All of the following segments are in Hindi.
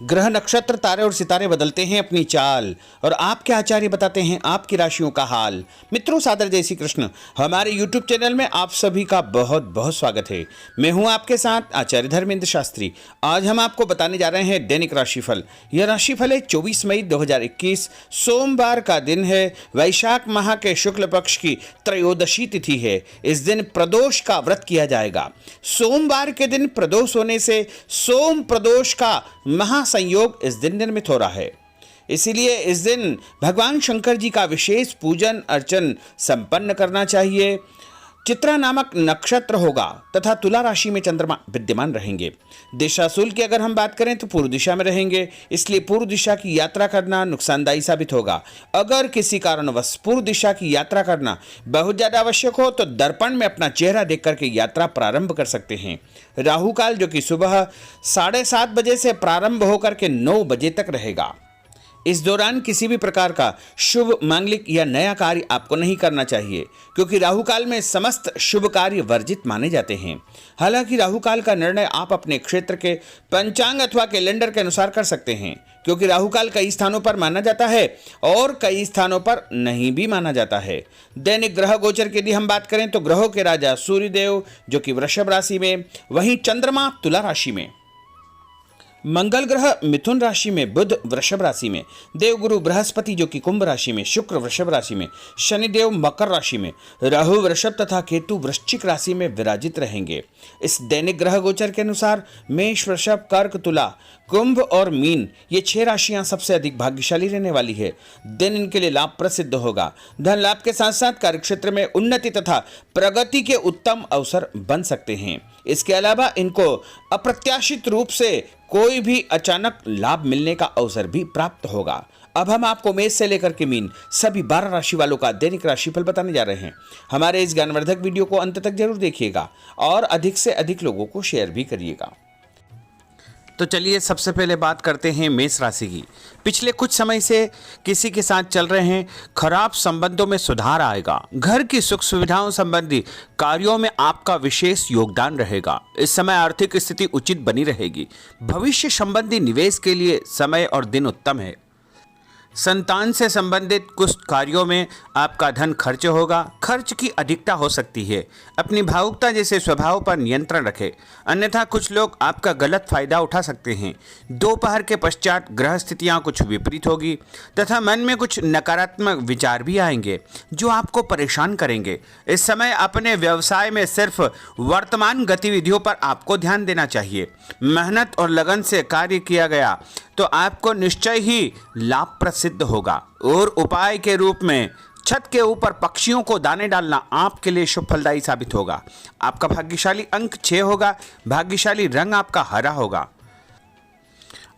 ग्रह नक्षत्र तारे और सितारे बदलते हैं अपनी चाल और आपके आचार्य बताते हैं आपकी राशियों का हाल। मित्रों, सादर जय श्री कृष्ण। हमारे YouTube चैनल में आप सभी का बहुत बहुत स्वागत है। मैं हूं आपके साथ आचार्य धर्मेंद्र शास्त्री। आज हम आपको बताने जा रहे हैं दैनिक राशिफल। यह राशिफल है 24 मई 2021, सोमवार का दिन है। वैशाख माह के शुक्ल पक्ष की त्रयोदशी तिथि है। इस दिन प्रदोष का व्रत किया जाएगा। सोमवार के दिन प्रदोष होने से सोम प्रदोष का महासंयोग इस दिन निर्मित हो रहा है। इसीलिए इस दिन भगवान शंकर जी का विशेष पूजन अर्चन संपन्न करना चाहिए। चित्रा नामक नक्षत्र होगा तथा तुला राशि में चंद्रमा विद्यमान रहेंगे। दिशाशूल की अगर हम बात करें तो पूर्व दिशा में रहेंगे, इसलिए पूर्व दिशा की यात्रा करना नुकसानदायी साबित होगा। अगर किसी कारणवश पूर्व दिशा की यात्रा करना बहुत ज्यादा आवश्यक हो तो दर्पण में अपना चेहरा देख करके यात्रा प्रारंभ कर सकते हैं। राहु काल जो कि सुबह 7:30 बजे से प्रारंभ होकर के 9 बजे तक रहेगा। इस दौरान किसी भी प्रकार का शुभ मांगलिक या नया कार्य आपको नहीं करना चाहिए, क्योंकि राहु काल में समस्त शुभ कार्य वर्जित माने जाते हैं। हालांकि राहु काल का निर्णय आप अपने क्षेत्र के पंचांग अथवा कैलेंडर के अनुसार कर सकते हैं, क्योंकि राहु काल कई स्थानों पर माना जाता है और कई स्थानों पर नहीं भी माना जाता है। दैनिक ग्रह गोचर की यदि हम बात करें तो ग्रहों के राजा सूर्यदेव जो कि वृषभ राशि में, वहीं चंद्रमा तुला राशि में, मंगल ग्रह मिथुन राशि में, बुध वृषभ राशि में, देवगुरु बृहस्पति जो कि कुंभ राशि में, शुक्र वृषभ राशि में, शनिदेव मकर राशि में, राहु वृषभ तथा केतु वृश्चिक राशि में विराजित रहेंगे। इस दैनिक ग्रह गोचर के अनुसार मेष, वृषभ, कर्क, तुला, कुंभ और मीन ये 6 राशियां सबसे अधिक भाग्यशाली रहने वाली है। दिन इनके लिए लाभ प्रसिद्ध होगा। धन लाभ के साथ साथ कार्यक्षेत्र में उन्नति तथा प्रगति के उत्तम अवसर बन सकते हैं। इसके अलावा इनको अप्रत्याशित रूप से कोई भी अचानक लाभ मिलने का अवसर भी प्राप्त होगा। अब हम आपको मेष से लेकर के मीन सभी 12 राशि वालों का दैनिक राशिफल बताने जा रहे हैं। हमारे इस ज्ञानवर्धक वीडियो को अंत तक जरूर देखिएगा और अधिक से अधिक लोगों को शेयर भी करिएगा। तो चलिए सबसे पहले बात करते हैं मेष राशि की। पिछले कुछ समय से किसी के साथ चल रहे हैं खराब संबंधों में सुधार आएगा। घर की सुख सुविधाओं संबंधी कार्यों में आपका विशेष योगदान रहेगा। इस समय आर्थिक स्थिति उचित बनी रहेगी। भविष्य संबंधी निवेश के लिए समय और दिन उत्तम है। संतान से संबंधित कुछ कार्यों में आपका धन खर्च होगा। खर्च की अधिकता हो सकती है। अपनी भावुकता जैसे स्वभाव पर नियंत्रण रखें, अन्यथा कुछ लोग आपका गलत फायदा उठा सकते हैं। दोपहर के पश्चात ग्रह स्थितियाँ कुछ विपरीत होगी तथा मन में कुछ नकारात्मक विचार भी आएंगे जो आपको परेशान करेंगे। इस समय अपने व्यवसाय में सिर्फ वर्तमान गतिविधियों पर आपको ध्यान देना चाहिए। मेहनत और लगन से कार्य किया गया तो आपको निश्चय ही लाभ सिद्ध होगा। और उपाय के रूप में छत के ऊपर पक्षियों को दाने डालना आपके लिए शुभ फलदायी साबित होगा। आपका भाग्यशाली अंक 6 होगा। भाग्यशाली रंग आपका हरा होगा।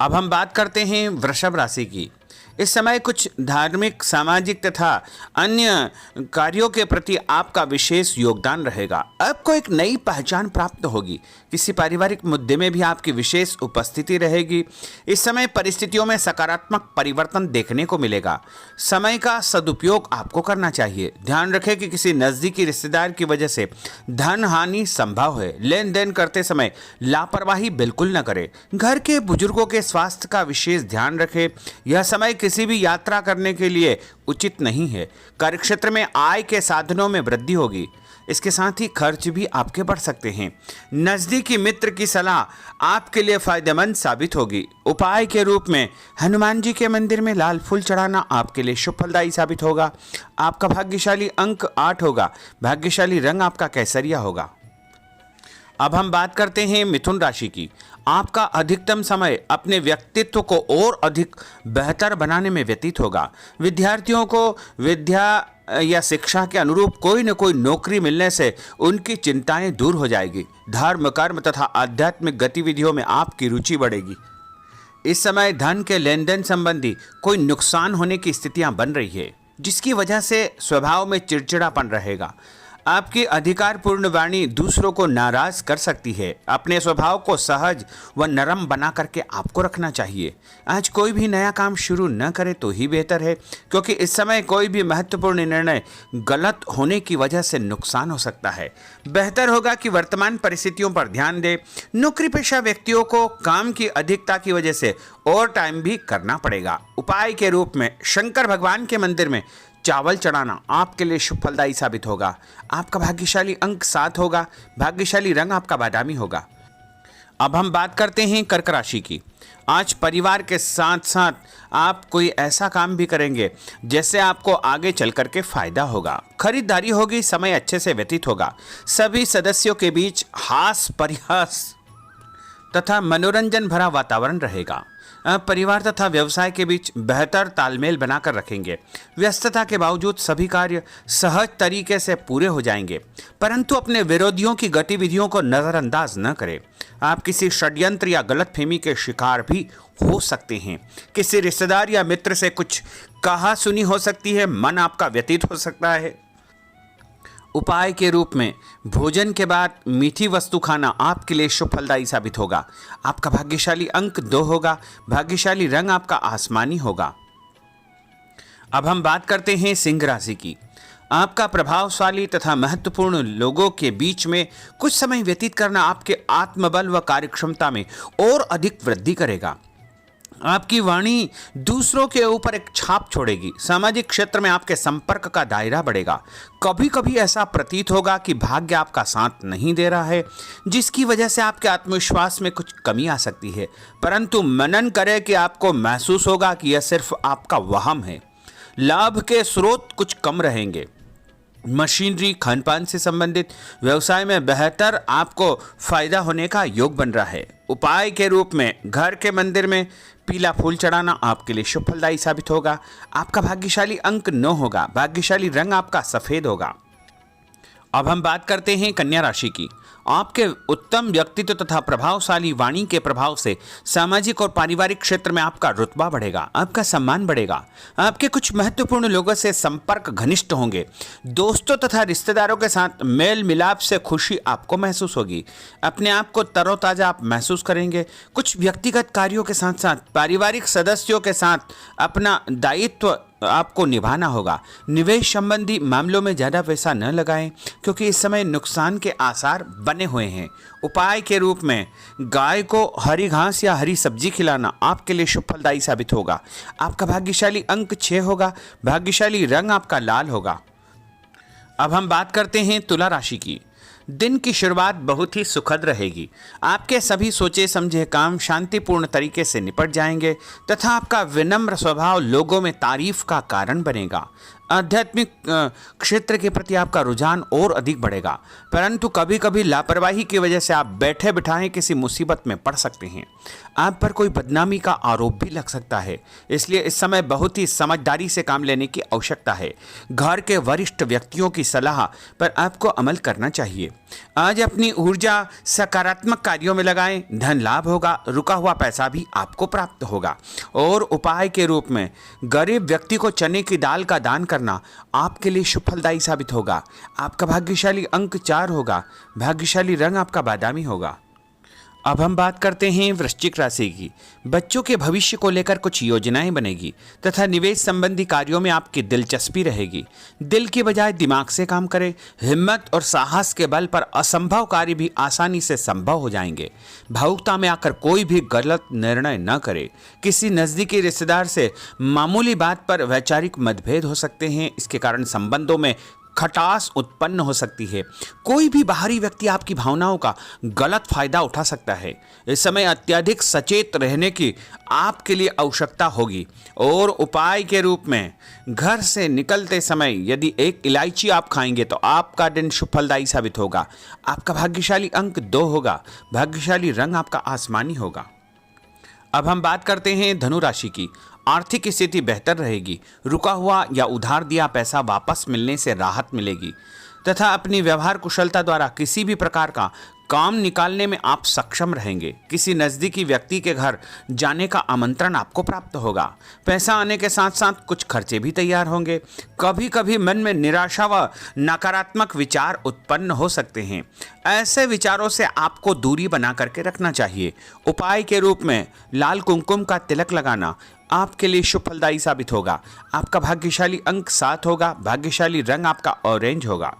अब हम बात करते हैं वृषभ राशि की। इस समय कुछ धार्मिक, सामाजिक तथा अन्य कार्यों के प्रति आपका विशेष योगदान रहेगा। आपको एक नई पहचान प्राप्त होगी। किसी पारिवारिक मुद्दे में भी आपकी विशेष उपस्थिति रहेगी। इस समय परिस्थितियों में सकारात्मक परिवर्तन देखने को मिलेगा। समय का सदुपयोग आपको करना चाहिए। ध्यान रखें कि किसी नज़दीकी रिश्तेदार की वजह से धन हानि संभव है। लेन देन करते समय लापरवाही बिल्कुल न करें। घर के बुजुर्गों के स्वास्थ्य का विशेष ध्यान रखें। यह समय किसी भी यात्रा करने के लिए उचित नहीं है। कार्यक्षेत्र में आय के साधनों में वृद्धि होगी। इसके साथ ही खर्च भी आपके बढ़ सकते हैं। नज़दीकी मित्र की सलाह आपके लिए फायदेमंद साबित होगी। उपाय के रूप में हनुमान जी के मंदिर में लाल फूल चढ़ाना आपके लिए शुभ फलदायी साबित होगा। आपका भाग्यशाली अंक 8 होगा। भाग्यशाली रंग आपका केसरिया होगा। अब हम बात करते हैं मिथुन राशि की। आपका अधिकतम समय अपने व्यक्तित्व को और अधिक बेहतर बनाने में व्यतीत होगा। विद्यार्थियों को विद्या या शिक्षा के अनुरूप कोई न कोई नौकरी मिलने से उनकी चिंताएं दूर हो जाएगी। धर्म, कर्म तथा आध्यात्मिक गतिविधियों में आपकी रुचि बढ़ेगी। इस समय धन के लेन देन संबंधी कोई नुकसान होने की स्थितियां बन रही है, जिसकी वजह से स्वभाव में चिड़चिड़ापन रहेगा। आपकी अधिकारपूर्ण वाणी दूसरों को नाराज कर सकती है। अपने स्वभाव को सहज व नरम बना करके आपको रखना चाहिए। आज कोई भी नया काम शुरू न करे तो ही बेहतर है, क्योंकि इस समय कोई भी महत्वपूर्ण निर्णय गलत होने की वजह से नुकसान हो सकता है। बेहतर होगा कि वर्तमान परिस्थितियों पर ध्यान दें। नौकरी पेशा व्यक्तियों को काम की अधिकता की वजह से ओवर टाइम भी करना पड़ेगा। उपाय के रूप में शंकर भगवान के मंदिर में चावल चढ़ाना आपके लिए शुभ फलदायी साबित होगा। आपका भाग्यशाली अंक 7 होगा। भाग्यशाली रंग आपका बादामी होगा। अब हम बात करते हैं कर्क राशि की। आज परिवार के साथ साथ आप कोई ऐसा काम भी करेंगे जिससे आपको आगे चल करके फायदा होगा। खरीदारी होगी, समय अच्छे से व्यतीत होगा। सभी सदस्यों के बीच हास परिहास तथा मनोरंजन भरा वातावरण रहेगा। परिवार तथा व्यवसाय के बीच बेहतर तालमेल बनाकर रखेंगे। व्यस्तता के बावजूद सभी कार्य सहज तरीके से पूरे हो जाएंगे, परंतु अपने विरोधियों की गतिविधियों को नज़रअंदाज न करें। आप किसी षड्यंत्र या गलतफहमी के शिकार भी हो सकते हैं। किसी रिश्तेदार या मित्र से कुछ कहा सुनी हो सकती है। मन आपका व्यतीत हो सकता है। उपाय के रूप में भोजन के बाद मीठी वस्तु खाना आपके लिए शुभ फलदायी साबित होगा। आपका भाग्यशाली अंक 2 होगा। भाग्यशाली रंग आपका आसमानी होगा। अब हम बात करते हैं सिंह राशि की। आपका प्रभावशाली तथा महत्वपूर्ण लोगों के बीच में कुछ समय व्यतीत करना आपके आत्मबल व कार्यक्षमता में और अधिक वृद्धि करेगा। आपकी वाणी दूसरों के ऊपर एक छाप छोड़ेगी। सामाजिक क्षेत्र में आपके संपर्क का दायरा बढ़ेगा। कभी कभी ऐसा प्रतीत होगा कि भाग्य आपका साथ नहीं दे रहा है, जिसकी वजह से आपके आत्मविश्वास में कुछ कमी आ सकती है, परंतु मनन करें कि आपको महसूस होगा कि यह सिर्फ आपका वहम है। लाभ के स्रोत कुछ कम रहेंगे। मशीनरी, खानपान से संबंधित व्यवसाय में बेहतर आपको फायदा होने का योग बन रहा है। उपाय के रूप में घर के मंदिर में पीला फूल चढ़ाना आपके लिए शुभ फलदायी साबित होगा। आपका भाग्यशाली अंक 9 होगा। भाग्यशाली रंग आपका सफेद होगा। अब हम बात करते हैं कन्या राशि की। आपके उत्तम व्यक्तित्व तथा प्रभावशाली वाणी के प्रभाव से सामाजिक और पारिवारिक क्षेत्र में आपका रुतबा बढ़ेगा, आपका सम्मान बढ़ेगा। आपके कुछ महत्वपूर्ण लोगों से संपर्क घनिष्ठ होंगे। दोस्तों तथा रिश्तेदारों के साथ मेल मिलाप से खुशी आपको महसूस होगी। अपने आप को तरोताजा आप महसूस करेंगे। कुछ व्यक्तिगत कार्यों के साथ साथ पारिवारिक सदस्यों के साथ अपना दायित्व आपको निभाना होगा। निवेश संबंधी मामलों में ज़्यादा पैसा न लगाएं, क्योंकि इस समय नुकसान के आसार बने हुए हैं। उपाय के रूप में गाय को हरी घास या हरी सब्जी खिलाना आपके लिए शुभ फलदायी साबित होगा। आपका भाग्यशाली अंक 6 होगा। भाग्यशाली रंग आपका लाल होगा। अब हम बात करते हैं तुला राशि की। दिन की शुरुआत बहुत ही सुखद रहेगी। आपके सभी सोचे समझे काम शांतिपूर्ण तरीके से निपट जाएंगे तथा आपका विनम्र स्वभाव लोगों में तारीफ का कारण बनेगा। आध्यात्मिक क्षेत्र के प्रति आपका रुझान और अधिक बढ़ेगा, परंतु कभी कभी लापरवाही की वजह से आप बैठे बिठाए किसी मुसीबत में पड़ सकते हैं। आप पर कोई बदनामी का आरोप भी लग सकता है, इसलिए इस समय बहुत ही समझदारी से काम लेने की आवश्यकता है। घर के वरिष्ठ व्यक्तियों की सलाह पर आपको अमल करना चाहिए। आज अपनी ऊर्जा सकारात्मक कार्यों में लगाएं। धन लाभ होगा। रुका हुआ पैसा भी आपको प्राप्त होगा। और उपाय के रूप में गरीब व्यक्ति को चने की दाल का दान करना आपके लिए शुभ फलदायी साबित होगा। आपका भाग्यशाली अंक 4 होगा। भाग्यशाली रंग आपका बादामी होगा। अब हम बात करते हैं वृश्चिक राशि की। बच्चों के भविष्य को लेकर कुछ योजनाएं बनेगी तथा निवेश संबंधी कार्यों में आपकी दिलचस्पी रहेगी। दिल की बजाय दिमाग से काम करें। हिम्मत और साहस के बल पर असंभव कार्य भी आसानी से संभव हो जाएंगे। भावुकता में आकर कोई भी गलत निर्णय न करें। किसी नज़दीकी रिश्तेदार से मामूली बात पर वैचारिक मतभेद हो सकते हैं। इसके कारण संबंधों में खटास उत्पन्न हो सकती है। कोई भी बाहरी व्यक्ति आपकी भावनाओं का गलत फायदा उठा सकता है। इस समय अत्यधिक सचेत रहने की आपके लिए आवश्यकता होगी। और उपाय के रूप में घर से निकलते समय यदि एक इलायची आप खाएंगे तो आपका दिन शुभ फलदायी साबित होगा। आपका भाग्यशाली अंक 2 होगा। भाग्यशाली रंग आपका आसमानी होगा। अब हम बात करते हैं धनु राशि की। आर्थिक स्थिति बेहतर रहेगी। रुका हुआ या उधार दिया पैसा वापस मिलने से राहत मिलेगी तथा अपनी व्यवहार कुशलता द्वारा किसी भी प्रकार का काम निकालने में आप सक्षम रहेंगे। किसी नज़दीकी व्यक्ति के घर जाने का आमंत्रण आपको प्राप्त होगा। पैसा आने के साथ साथ कुछ खर्चे भी तैयार होंगे। कभी कभी मन में निराशा व नकारात्मक विचार उत्पन्न हो सकते हैं। ऐसे विचारों से आपको दूरी बना करके रखना चाहिए। उपाय के रूप में लाल कुमकुम का तिलक लगाना आपके लिए शुभ फलदायी साबित होगा। आपका भाग्यशाली अंक 7 होगा। भाग्यशाली रंग आपका ऑरेंज होगा।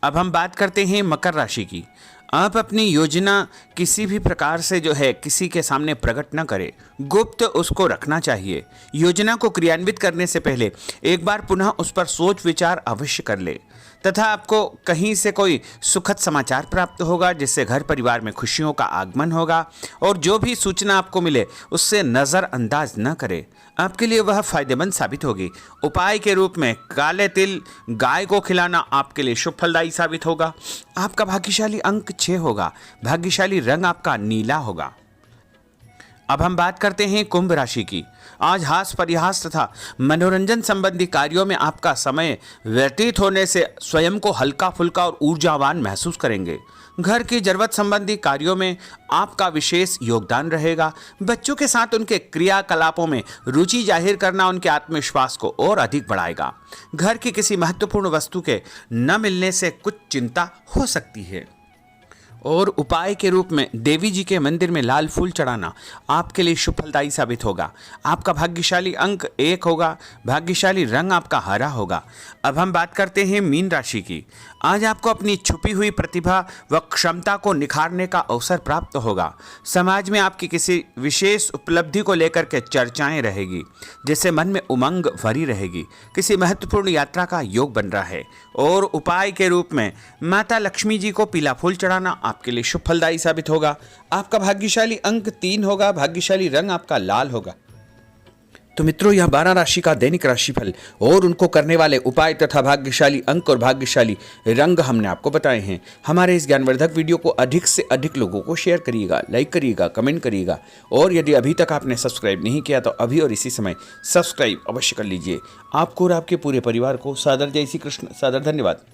अब हम बात करते हैं मकर राशि की। आप अपनी योजना किसी भी प्रकार से जो है किसी के सामने प्रकट न करें, गुप्त उसको रखना चाहिए। योजना को क्रियान्वित करने से पहले एक बार पुनः उस पर सोच विचार अवश्य कर ले तथा आपको कहीं से कोई सुखद समाचार प्राप्त होगा जिससे घर परिवार में खुशियों का आगमन होगा। और जो भी सूचना आपको मिले उससे नज़रअंदाज न करें, आपके लिए वह फायदेमंद साबित होगी। उपाय के रूप में काले तिल गाय को खिलाना आपके लिए शुभ फलदायी साबित होगा। आपका भाग्यशाली अंक 6 होगा। भाग्यशाली रंग आपका नीला होगा। अब हम बात करते हैं कुंभ राशि की। आज हास परिहास तथा मनोरंजन संबंधी कार्यों में आपका समय व्यतीत होने से स्वयं को हल्का फुल्का और ऊर्जावान महसूस करेंगे। घर की जरूरत संबंधी कार्यों में आपका विशेष योगदान रहेगा। बच्चों के साथ उनके क्रियाकलापों में रुचि जाहिर करना उनके आत्मविश्वास को और अधिक बढ़ाएगा। घर की किसी महत्वपूर्ण वस्तु के न मिलने से कुछ चिंता हो सकती है। और उपाय के रूप में देवी जी के मंदिर में लाल फूल चढ़ाना आपके लिए शुभ फलदायी साबित होगा। आपका भाग्यशाली अंक 1 होगा। भाग्यशाली रंग आपका हरा होगा। अब हम बात करते हैं मीन राशि की। आज आपको अपनी छुपी हुई प्रतिभा व क्षमता को निखारने का अवसर प्राप्त होगा। समाज में आपकी किसी विशेष उपलब्धि को लेकर के चर्चाएं रहेगी जिससे मन में उमंग भरी रहेगी। किसी महत्वपूर्ण यात्रा का योग बन रहा है। और उपाय के रूप में माता लक्ष्मी जी को पीला फूल चढ़ाना आपके लिए शुभ फलदायी साबित होगा। आपका भाग्यशाली अंक 3 होगा। भाग्यशाली रंग आपका लाल होगा। तो मित्रों, यह 12 राशि का दैनिक राशिफल और उनको करने वाले उपाय तथा भाग्यशाली अंक और भाग्यशाली रंग हमने आपको बताए हैं। हमारे इस ज्ञानवर्धक वीडियो को अधिक से अधिक लोगों को शेयर करिएगा, लाइक करिएगा, कमेंट करिएगा। और यदि अभी तक आपने सब्सक्राइब नहीं किया तो अभी और इसी समय सब्सक्राइब अवश्य कर लीजिए। आपको और आपके पूरे परिवार को सादर जय श्री कृष्ण, सादर धन्यवाद।